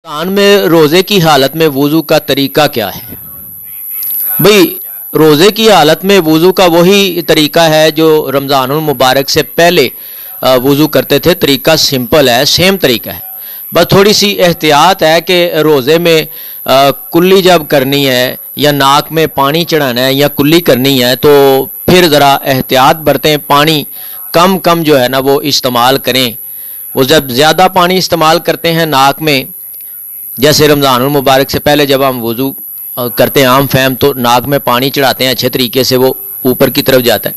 رمضان میں روزے کی حالت میں وضو کا طریقہ کیا ہے؟ بھئی روزے کی حالت میں وضو کا وہی طریقہ ہے جو رمضان المبارک سے پہلے وضو کرتے تھے. طریقہ سمپل ہے، سیم طریقہ ہے. بس تھوڑی سی احتیاط ہے کہ روزے میں کلی جب کرنی ہے یا ناک میں پانی چڑھانا ہے یا کلی کرنی ہے تو پھر ذرا احتیاط برتیں. پانی کم جو ہے نا وہ استعمال کریں. وہ جب زیادہ پانی استعمال کرتے ہیں ناک میں، جیسے رمضان المبارک سے پہلے جب ہم وضو کرتے ہیں عام فہم تو ناک میں پانی چڑھاتے ہیں اچھے طریقے سے، وہ اوپر کی طرف جاتا ہے.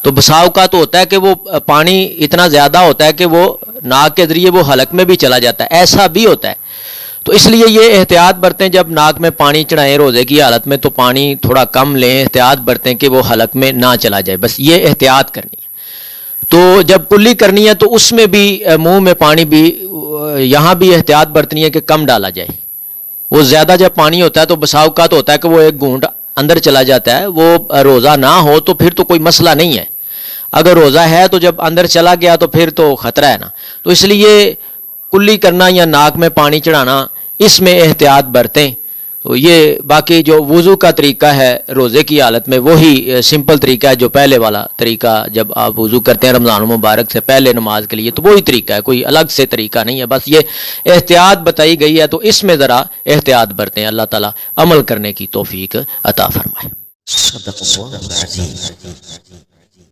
تو بسا اوقات ہوتا ہے کہ وہ پانی اتنا زیادہ ہوتا ہے کہ وہ ناک کے ذریعے وہ حلق میں بھی چلا جاتا ہے. ایسا بھی ہوتا ہے. تو اس لیے یہ احتیاط برتیں جب ناک میں پانی چڑھائیں روزے کی حالت میں تو پانی تھوڑا کم لیں. احتیاط برتیں کہ وہ حلق میں نہ چلا جائے. بس یہ احتیاط کرنی ہے. تو جب کلی کرنی ہے تو اس میں بھی منہ میں پانی بھی یہاں بھی احتیاط برتنی ہے کہ کم ڈالا جائے. وہ زیادہ جب پانی ہوتا ہے تو بسا اوقات ہوتا ہے کہ وہ ایک گھونٹ اندر چلا جاتا ہے. وہ روزہ نہ ہو تو پھر تو کوئی مسئلہ نہیں ہے. اگر روزہ ہے تو جب اندر چلا گیا تو پھر تو خطرہ ہے نا. تو اس لیے کلی کرنا یا ناک میں پانی چڑھانا اس میں احتیاط برتیں. تو یہ باقی جو وضو کا طریقہ ہے روزے کی حالت میں وہی سمپل طریقہ ہے جو پہلے والا طریقہ جب آپ وضو کرتے ہیں رمضان المبارک سے پہلے نماز کے لیے، تو وہی طریقہ ہے، کوئی الگ سے طریقہ نہیں ہے. بس یہ احتیاط بتائی گئی ہے تو اس میں ذرا احتیاط برتیں. اللہ تعالیٰ عمل کرنے کی توفیق عطا فرمائے. صدق اللہ العظیم.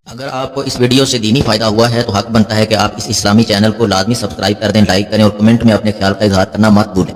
اگر آپ کو اس ویڈیو سے دینی فائدہ ہوا ہے تو حق بنتا ہے کہ آپ اس اسلامی چینل کو لازمی سبسکرائب کر دیں، لائک کریں اور کمنٹ میں اپنے خیال کا اظہار کرنا مت بھولیں.